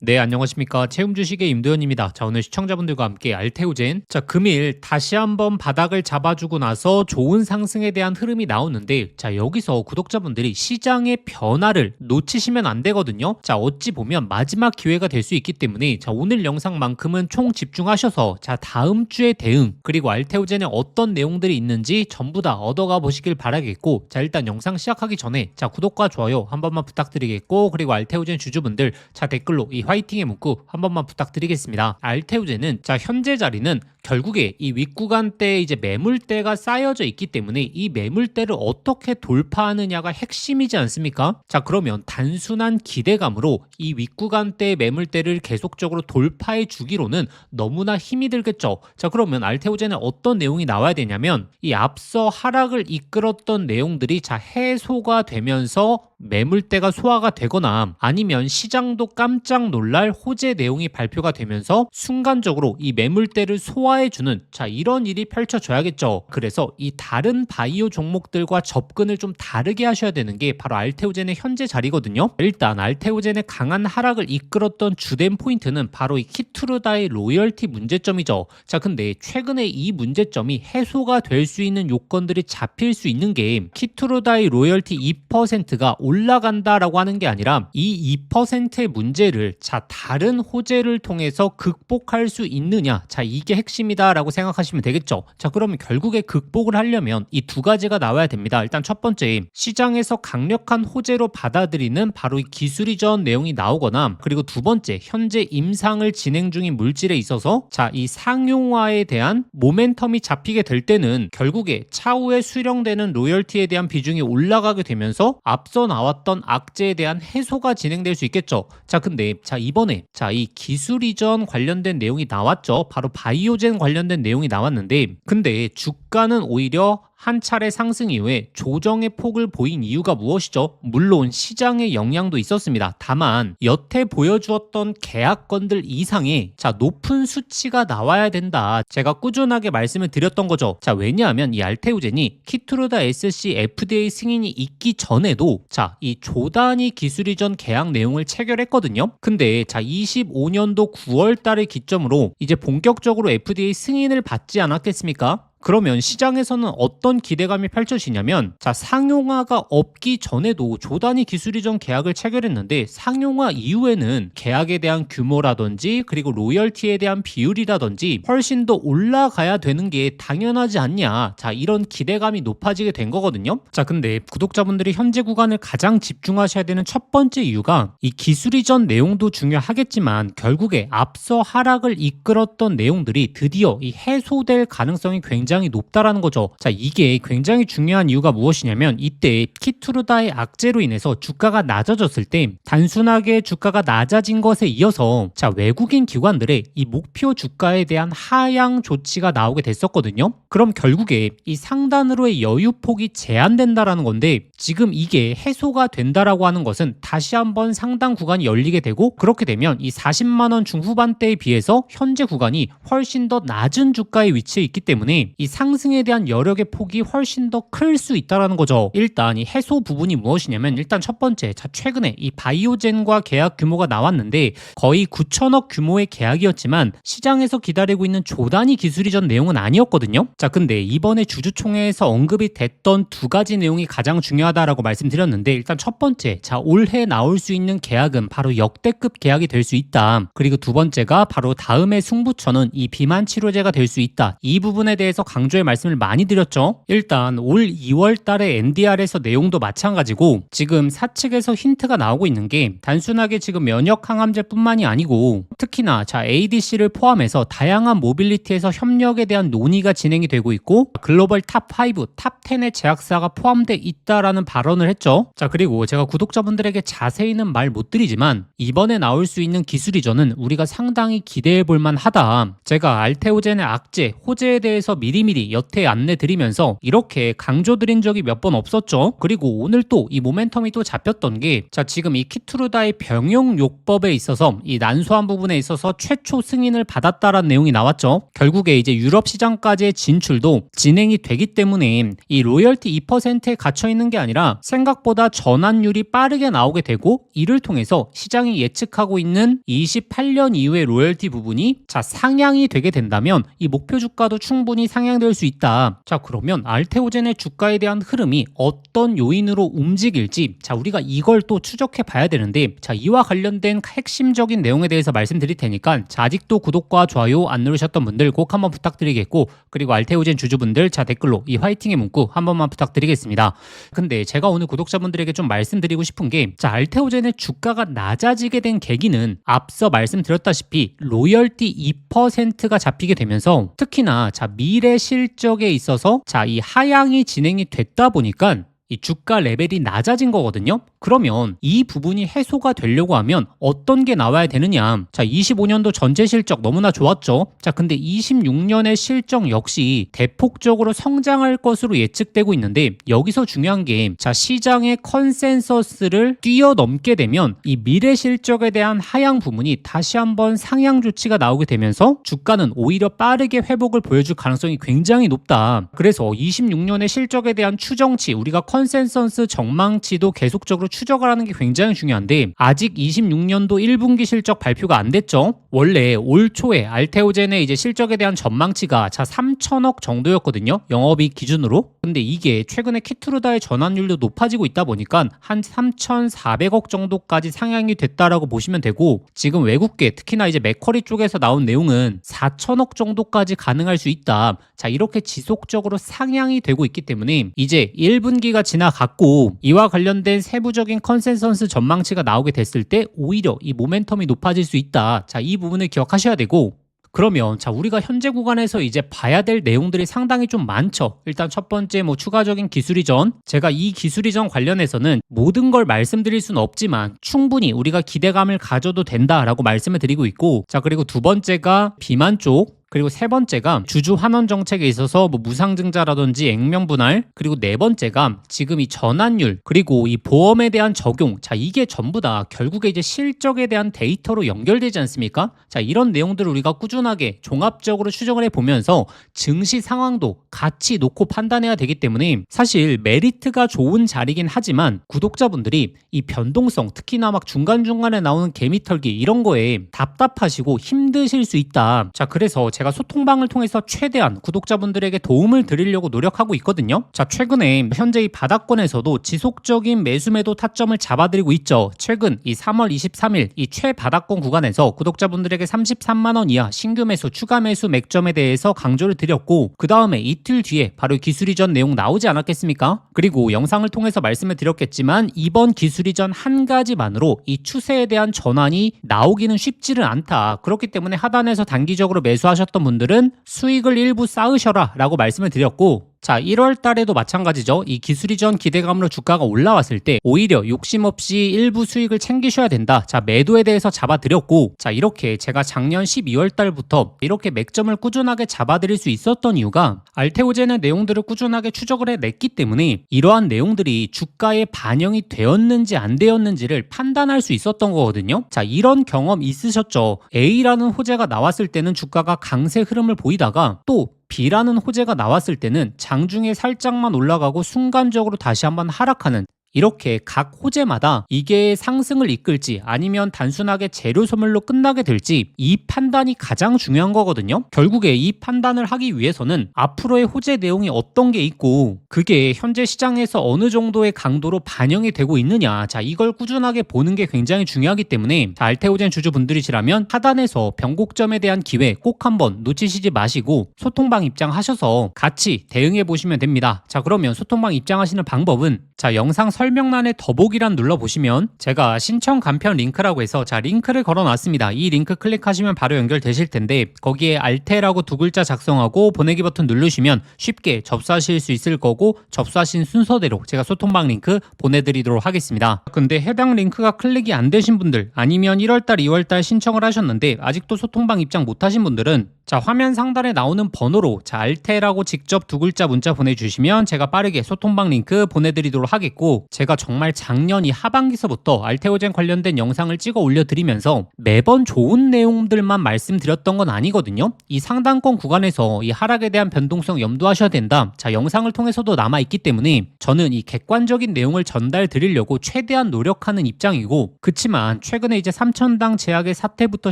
네, 안녕하십니까. 채움 주식의 임도현입니다. 자, 오늘 시청자분들과 함께 알테오젠. 자, 금일 다시 한번 바닥을 잡아주고 나서 좋은 상승에 대한 흐름이 나오는데, 자, 여기서 구독자분들이 시장의 변화를 놓치시면 안 되거든요. 자, 어찌 보면 마지막 기회가 될 수 있기 때문에, 자, 오늘 영상만큼은 총 집중하셔서, 자, 다음 주의 대응, 그리고 알테오젠에 어떤 내용들이 있는지 전부 다 얻어가 보시길 바라겠고, 자, 일단 영상 시작하기 전에, 자, 구독과 좋아요 한 번만 부탁드리겠고, 그리고 알테오젠 주주분들, 자, 댓글로 이 화이팅의 문구 한 번만 부탁드리겠습니다. 알테오젠은 자 현재 자리는 결국에 이 윗구간대에 이제 매물대가 쌓여져 있기 때문에 이 매물대를 어떻게 돌파하느냐가 핵심이지 않습니까? 자, 그러면 단순한 기대감으로 이 윗구간대의 매물대를 계속적으로 돌파해 주기로는 너무나 힘이 들겠죠. 자, 그러면 알테오젠에 어떤 내용이 나와야 되냐면 이 앞서 하락을 이끌었던 내용들이 자 해소가 되면서 매물대가 소화가 되거나 아니면 시장도 깜짝 놀랄 호재 내용이 발표가 되면서 순간적으로 이 매물대를 소화해주는 자 이런 일이 펼쳐져야겠죠. 그래서 이 다른 바이오 종목들과 접근을 좀 다르게 하셔야 되는 게 바로 알테오젠의 현재 자리거든요. 일단 알테오젠의 강한 하락을 이끌었던 주된 포인트는 바로 이 키투르다의 로열티 문제점이죠. 자, 근데 최근에 이 문제점이 해소가 될 수 있는 요건들이 잡힐 수 있는 게 키투르다의 로열티 2%가 올라간다라고 하는 게 아니라 이 2%의 문제를 자 다른 호재를 통해서 극복할 수 있느냐, 자 이게 핵심이다라고 생각하시면 되겠죠. 자, 그러면 결국에 극복을 하려면 이 두 가지가 나와야 됩니다. 일단 첫 번째, 시장에서 강력한 호재로 받아들이는 바로 이 기술 이전 내용이 나오거나, 그리고 두 번째, 현재 임상을 진행 중인 물질에 있어서 자 이 상용화에 대한 모멘텀이 잡히게 될 때는 결국에 차후에 수령되는 로열티에 대한 비중이 올라가게 되면서 앞서 나왔던 악재에 대한 해소가 진행될 수 있겠죠. 자, 근데 자 이번에 자 이 기술 이전 관련된 내용이 나왔죠. 바로 바이오젠 관련된 내용이 나왔는데, 근데 주가는 오히려 한 차례 상승 이후에 조정의 폭을 보인 이유가 무엇이죠? 물론 시장의 영향도 있었습니다. 다만 여태 보여주었던 계약건들 이상의 자 높은 수치가 나와야 된다. 제가 꾸준하게 말씀을 드렸던 거죠. 자, 왜냐하면 이 알테오젠이 키투르다 SC FDA 승인이 있기 전에도 자 이 조단위 기술 이전 계약 내용을 체결했거든요. 근데 자 25년도 9월 달을 기점으로 이제 본격적으로 FDA 승인을 받지 않았겠습니까? 그러면 시장에서는 어떤 기대감이 펼쳐지냐면 자 상용화가 없기 전에도 조단위 기술 이전 계약을 체결했는데 상용화 이후에는 계약에 대한 규모라든지 그리고 로열티에 대한 비율이라든지 훨씬 더 올라가야 되는 게 당연하지 않냐, 자 이런 기대감이 높아지게 된 거거든요. 자, 근데 구독자분들이 현재 구간을 가장 집중하셔야 되는 첫 번째 이유가 이 기술 이전 내용도 중요하겠지만 결국에 앞서 하락을 이끌었던 내용들이 드디어 이 해소될 가능성이 굉장히 높다라는 거죠. 자, 이게 굉장히 중요한 이유가 무엇이냐면 이때 키투르다의 악재로 인해서 주가가 낮아졌을 때 단순하게 주가가 낮아진 것에 이어서 자 외국인 기관들의 이 목표 주가에 대한 하향 조치가 나오게 됐었거든요. 그럼 결국에 이 상단으로의 여유폭이 제한된다라는 건데, 지금 이게 해소가 된다라고 하는 것은 다시 한번 상단 구간이 열리게 되고, 그렇게 되면 이 40만 원 중후반대에 비해서 현재 구간이 훨씬 더 낮은 주가에 위치해 있기 때문에 이 상승에 대한 여력의 폭이 훨씬 더 클 수 있다라는 거죠. 일단 이 해소 부분이 무엇이냐면 일단 첫 번째, 자 최근에 이 바이오젠과 계약 규모가 나왔는데 거의 9천억 규모의 계약이었지만 시장에서 기다리고 있는 조단위 기술 이전 내용은 아니었거든요. 자, 근데 이번에 주주총회에서 언급이 됐던 두 가지 내용이 가장 중요하다라고 말씀드렸는데, 일단 첫 번째, 자 올해 나올 수 있는 계약은 바로 역대급 계약이 될 수 있다. 그리고 두 번째가 바로 다음에 승부처는 이 비만 치료제가 될 수 있다. 이 부분에 대해서 강조의 말씀을 많이 드렸죠. 일단 올 2월 달에 NDR에서 내용도 마찬가지고 지금 사측에서 힌트가 나오고 있는 게 단순하게 지금 면역 항암제뿐만이 아니고 특히나 자 ADC를 포함해서 다양한 모빌리티에서 협력에 대한 논의가 진행이 되고 있고 글로벌 탑5, 탑10의 제약사가 포함돼 있다라는 발언을 했죠. 자, 그리고 제가 구독자분들에게 자세히는 말 못 드리지만 이번에 나올 수 있는 기술 이전은 우리가 상당히 기대해 볼 만하다. 제가 알테오젠의 악재, 호재에 대해서 미리 미리미리 여태 안내 드리면서 이렇게 강조드린 적이 몇 번 없었죠. 그리고 오늘 또 이 모멘텀이 또 잡혔던 게 지금 이 키투르다의 병용요법에 있어서 이 난소한 부분에 있어서 최초 승인을 받았다라는 내용이 나왔죠. 결국에 이제 유럽 시장까지의 진출도 진행이 되기 때문에 이 로열티 2%에 갇혀 있는 게 아니라 생각보다 전환율이 빠르게 나오게 되고, 이를 통해서 시장이 예측하고 있는 28년 이후의 로열티 부분이 상향이 되게 된다면 이 목표 주가도 충분히 상향될 수 있다. 그러면 알테오젠의 주가에 대한 흐름이 어떤 요인으로 움직일지 우리가 이걸 또 추적해 봐야 되는데, 이와 관련된 핵심적인 내용에 대해서 말씀드릴 테니까 아직도 구독과 좋아요 안 누르셨던 분들 꼭 한번 부탁드리겠고, 그리고 알테오젠 주주분들 댓글로 이 화이팅의 문구 한 번만 부탁드리겠습니다. 근데 제가 오늘 구독자분들에게 좀 말씀드리고 싶은 게, 알테오젠의 주가가 낮아지게 된 계기는 앞서 말씀드렸다시피 로열티 2%가 잡히게 되면서, 특히나 미래 실적에 있어서 이 하향이 진행이 됐다 보니까 이 주가 레벨이 낮아진 거거든요. 그러면 이 부분이 해소가 되려고 하면 어떤 게 나와야 되느냐. 25년도 전체 실적 너무나 좋았죠. 근데 26년의 실적 역시 대폭적으로 성장할 것으로 예측되고 있는데, 여기서 중요한 게 시장의 컨센서스를 뛰어넘게 되면 이 미래 실적에 대한 하향 부분이 다시 한번 상향 조치가 나오게 되면서 주가는 오히려 빠르게 회복을 보여줄 가능성이 굉장히 높다. 그래서 26년의 실적에 대한 추정치, 우리가 컨센서스 전망치도 계속적으로 추적을 하는 게 굉장히 중요한데, 아직 26년도 1분기 실적 발표가 안 됐죠. 원래 올 초에 알테오젠의 이제 실적에 대한 전망치가 3천억 정도였거든요, 영업이익 기준으로. 근데 이게 최근에 키투르다의 전환율도 높아지고 있다 보니까 한 3,400억 정도까지 상향이 됐다라고 보시면 되고, 지금 외국계 특히나 이제 맥쿼리 쪽에서 나온 내용은 4천억 정도까지 가능할 수 있다. 이렇게 지속적으로 상향이 되고 있기 때문에 이제 1분기가 지나갔고 이와 관련된 세부적인 컨센서스 전망치가 나오게 됐을 때 오히려 이 모멘텀이 높아질 수 있다. 이 부분을 기억하셔야 되고, 그러면 우리가 현재 구간에서 이제 봐야 될 내용들이 상당히 좀 많죠. 일단 첫 번째 추가적인 기술 이전, 제가 이 기술 이전 관련해서는 모든 걸 말씀드릴 수는 없지만 충분히 우리가 기대감을 가져도 된다라고 말씀을 드리고 있고, 그리고 두 번째가 비만 쪽, 그리고 세 번째가 주주 환원 정책에 있어서 무상증자라든지 액면 분할, 그리고 네 번째가 지금 이 전환율, 그리고 이 보험에 대한 적용. 이게 전부 다 결국에 이제 실적에 대한 데이터로 연결되지 않습니까? 이런 내용들을 우리가 꾸준하게 종합적으로 추정을 해보면서 증시 상황도 같이 놓고 판단해야 되기 때문에, 사실 메리트가 좋은 자리긴 하지만 구독자분들이 이 변동성, 특히나 중간중간에 나오는 개미털기 이런 거에 답답하시고 힘드실 수 있다. 그래서 제가 소통방을 통해서 최대한 구독자분들에게 도움을 드리려고 노력하고 있거든요. 최근에 현재 이 바닥권에서도 지속적인 매수매도 타점을 잡아드리고 있죠. 최근 이 3월 23일 이 최바닥권 구간에서 구독자분들에게 33만원 이하 신규 매수, 추가 매수 맥점에 대해서 강조를 드렸고, 그 다음에 이틀 뒤에 바로 기술 이전 내용 나오지 않았겠습니까? 그리고 영상을 통해서 말씀을 드렸겠지만 이번 기술 이전 한 가지만으로 이 추세에 대한 전환이 나오기는 쉽지는 않다. 그렇기 때문에 하단에서 단기적으로 매수하셨던 분들은 수익을 일부 쌓으셔라 라고 말씀을 드렸고, 1월 달에도 마찬가지죠. 이 기술 이전 기대감으로 주가가 올라왔을 때 오히려 욕심 없이 일부 수익을 챙기셔야 된다. 매도에 대해서 잡아드렸고, 이렇게 제가 작년 12월 달부터 이렇게 맥점을 꾸준하게 잡아드릴 수 있었던 이유가 알테오젠의 내용들을 꾸준하게 추적을 해냈기 때문에 이러한 내용들이 주가에 반영이 되었는지 안 되었는지를 판단할 수 있었던 거거든요. 이런 경험 있으셨죠? A라는 호재가 나왔을 때는 주가가 강세 흐름을 보이다가 또 B라는 호재가 나왔을 때는 장중에 살짝만 올라가고 순간적으로 다시 한번 하락하는, 이렇게 각 호재마다 이게 상승을 이끌지 아니면 단순하게 재료 소멸로 끝나게 될지 이 판단이 가장 중요한 거거든요. 결국에 이 판단을 하기 위해서는 앞으로의 호재 내용이 어떤 게 있고 그게 현재 시장에서 어느 정도의 강도로 반영이 되고 있느냐, 이걸 꾸준하게 보는 게 굉장히 중요하기 때문에 알테오젠 주주분들이시라면 하단에서 변곡점에 대한 기회 꼭 한번 놓치시지 마시고 소통방 입장하셔서 같이 대응해 보시면 됩니다. 그러면 소통방 입장하시는 방법은 영상 설명란에 더보기란 눌러보시면 제가 신청 간편 링크라고 해서 링크를 걸어놨습니다. 이 링크 클릭하시면 바로 연결되실 텐데 거기에 알테라고 두 글자 작성하고 보내기 버튼 누르시면 쉽게 접수하실 수 있을 거고 접수하신 순서대로 제가 소통방 링크 보내드리도록 하겠습니다. 근데 해당 링크가 클릭이 안 되신 분들 아니면 1월달, 2월달 신청을 하셨는데 아직도 소통방 입장 못하신 분들은 화면 상단에 나오는 번호로 알테라고 직접 두 글자 문자 보내주시면 제가 빠르게 소통방 링크 보내드리도록 하겠고 제가 정말 작년 이 하반기서부터 알테오젠 관련된 영상을 찍어 올려드리면서 매번 좋은 내용들만 말씀드렸던 건 아니거든요. 이 상단권 구간에서 이 하락에 대한 변동성 염두하셔야 된다. 영상을 통해서도 남아있기 때문에 저는 이 객관적인 내용을 전달 드리려고 최대한 노력하는 입장이고 그치만 최근에 이제 3,000당 제약의 사태부터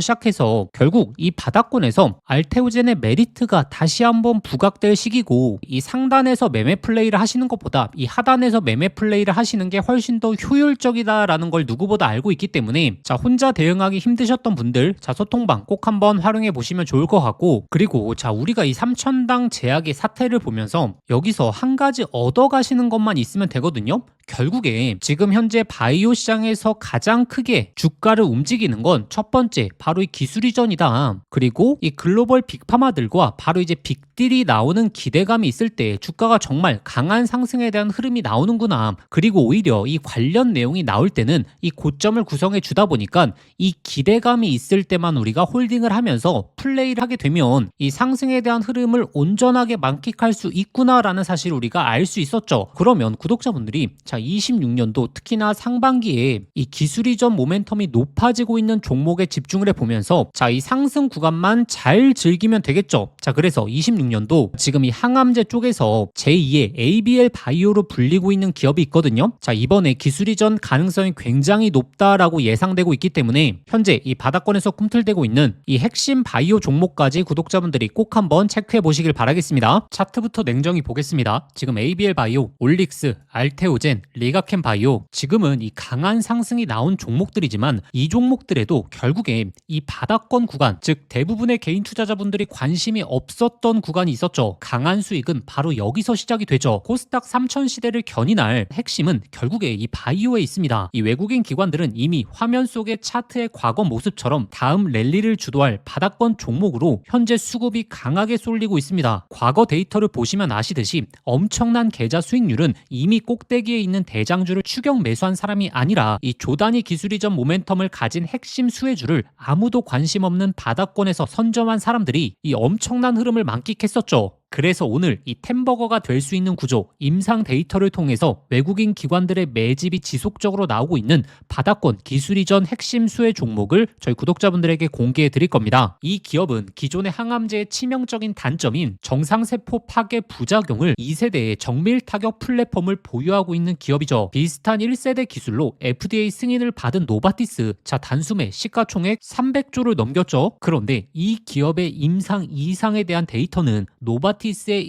시작해서 결국 이 바닥권에서 알테오젠의 메리트가 다시 한번 부각될 시기고 이 상단에서 매매 플레이를 하시는 것보다 이 하단에서 매매 플레이를 하시는 게 훨씬 더 효율적이다라는 걸 누구보다 알고 있기 때문에 혼자 대응하기 힘드셨던 분들 소통방 꼭 한번 활용해 보시면 좋을 것 같고 그리고 우리가 이 3,000당 제약의 사태를 보면서 여기서 한 가지 얻어가시는 것만 있으면 되거든요. 결국에 지금 현재 바이오 시장에서 가장 크게 주가를 움직이는 건 첫 번째 바로 이 기술 이전이다. 그리고 이 글로벌 빅파마들과 바로 이제 빅딜이 나오는 기대감이 있을 때 주가가 정말 강한 상승에 대한 흐름이 나오는구나. 그리고 오히려 이 관련 내용이 나올 때는 이 고점을 구성해 주다 보니까 이 기대감이 있을 때만 우리가 홀딩을 하면서 플레이를 하게 되면 이 상승에 대한 흐름을 온전하게 만끽할 수 있구나라는 사실을 우리가 알 수 있었죠. 그러면 구독자분들이 26년도 특히나 상반기에 이 기술 이전 모멘텀이 높아지고 있는 종목에 집중을 해보면서 이 상승 구간만 잘 즐기면 되겠죠. 그래서 26년도 지금 이 항암제 쪽에서 제2의 ABL 바이오로 불리고 있는 기업이 있거든요. 이번에 기술 이전 가능성이 굉장히 높다라고 예상되고 있기 때문에 현재 이 바닥권에서 꿈틀대고 있는 이 핵심 바이오 종목까지 구독자분들이 꼭 한번 체크해 보시길 바라겠습니다. 차트부터 냉정히 보겠습니다. 지금 ABL 바이오, 올릭스, 알테오젠, 리가켄 바이오 지금은 이 강한 상승이 나온 종목들이지만 이 종목들에도 결국에 이 바닥권 구간 즉 대부분의 개인 투자자분들이 관심이 없었던 구간이 있었죠. 강한 수익은 바로 여기서 시작이 되죠. 코스닥 3000 시대를 견인할 핵심은 결국에 이 바이오에 있습니다. 이 외국인 기관들은 이미 화면 속의 차트의 과거 모습처럼 다음 랠리를 주도할 바닥권 종목으로 현재 수급이 강하게 쏠리고 있습니다. 과거 데이터를 보시면 아시듯이 엄청난 계좌 수익률은 이미 꼭대기에 있는 대장주를 추격 매수한 사람이 아니라 이 조단위 기술 이전 모멘텀을 가진 핵심 수혜주를 아무도 관심 없는 바닥권에서 선점한 사람들이 이 엄청난 흐름을 만끽했었죠. 그래서 오늘 이 템버거가 될 수 있는 구조, 임상 데이터를 통해서 외국인 기관들의 매집이 지속적으로 나오고 있는 바닥권 기술 이전 핵심 수혜 종목을 저희 구독자분들에게 공개해 드릴 겁니다. 이 기업은 기존의 항암제의 치명적인 단점인 정상세포 파괴 부작용을 2세대의 정밀 타격 플랫폼을 보유하고 있는 기업이죠. 비슷한 1세대 기술로 FDA 승인을 받은 노바티스, 단숨에 시가총액 300조를 넘겼죠. 그런데 이 기업의 임상 이상에 대한 데이터는 노바티스의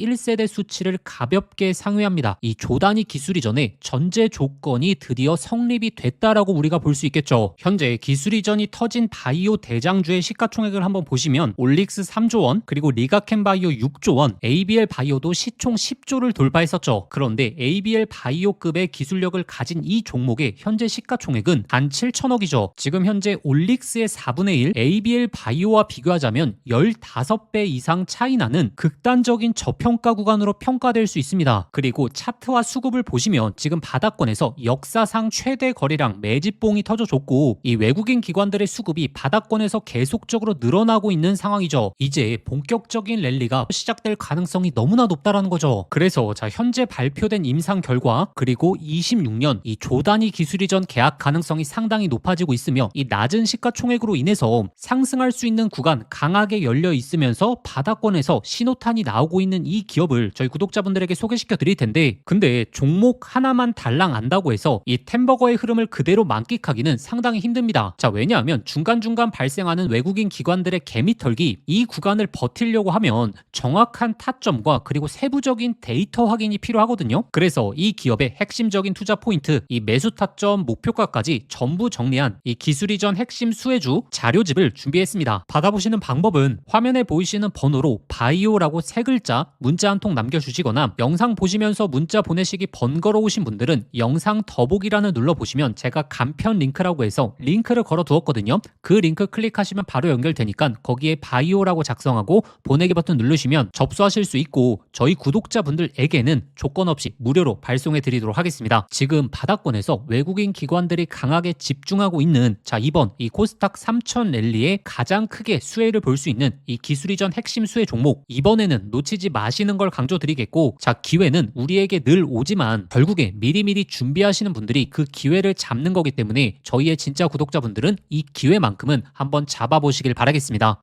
1세대 수치를 가볍게 상회합니다. 이 조단위 기술 이전에 전제 조건이 드디어 성립이 됐다라고 우리가 볼 수 있겠죠. 현재 기술 이전이 터진 바이오 대장주의 시가총액을 한번 보시면 올릭스 3조 원, 그리고 리가켄 바이오 6조 원, ABL 바이오도 시총 10조를 돌파했었죠. 그런데 ABL 바이오급의 기술력을 가진 이 종목의 현재 시가총액은 단 7천억이죠. 지금 현재 올릭스의 4분의 1, ABL 바이오와 비교하자면 15배 이상 차이 나는 극단적인 저평가 구간으로 평가될 수 있습니다. 그리고 차트와 수급을 보시면 지금 바닥권에서 역사상 최대 거래량 매집봉이 터져줬고 이 외국인 기관들의 수급이 바닥권에서 계속적으로 늘어나고 있는 상황이죠. 이제 본격적인 랠리가 시작될 가능성이 너무나 높다라는 거죠. 그래서 현재 발표된 임상 결과 그리고 26년 이 조단위 기술 이전 계약 가능성이 상당히 높아지고 있으며 이 낮은 시가총액으로 인해서 상승할 수 있는 구간 강하게 열려 있으면서 바닥권에서 신호탄이 나오고 있는 이 기업을 저희 구독자분들에게 소개시켜 드릴 텐데 근데 종목 하나만 달랑 안다고 해서 이 템버거의 흐름을 그대로 만끽하기는 상당히 힘듭니다. 왜냐하면 중간중간 발생하는 외국인 기관들의 개미털기 이 구간을 버티려고 하면 정확한 타점과 그리고 세부적인 데이터 확인이 필요하거든요. 그래서 이 기업의 핵심적인 투자 포인트, 이 매수 타점, 목표가까지 전부 정리한 이 기술 이전 핵심 수혜주 자료집을 준비했습니다. 받아보시는 방법은 화면에 보이시는 번호로 바이오라고 세 글자 글자 문자 한 통 남겨주시거나 영상 보시면서 문자 보내시기 번거로우신 분들은 영상 더보기란을 눌러보시면 제가 간편 링크라고 해서 링크를 걸어 두었거든요. 그 링크 클릭하시면 바로 연결되니까 거기에 바이오라고 작성하고 보내기 버튼 누르시면 접수하실 수 있고 저희 구독자분들에게는 조건 없이 무료로 발송해 드리도록 하겠습니다. 지금 바닥권에서 외국인 기관들이 강하게 집중하고 있는 이번 이 코스닥 3000 랠리에 가장 크게 수혜를 볼 수 있는 이 기술이전 핵심 수혜 종목, 이번에는 놓치지 마시는 걸 강조드리겠고, 기회는 우리에게 늘 오지만 결국에 미리미리 준비하시는 분들이 그 기회를 잡는 거기 때문에 저희의 진짜 구독자분들은 이 기회만큼은 한번 잡아보시길 바라겠습니다.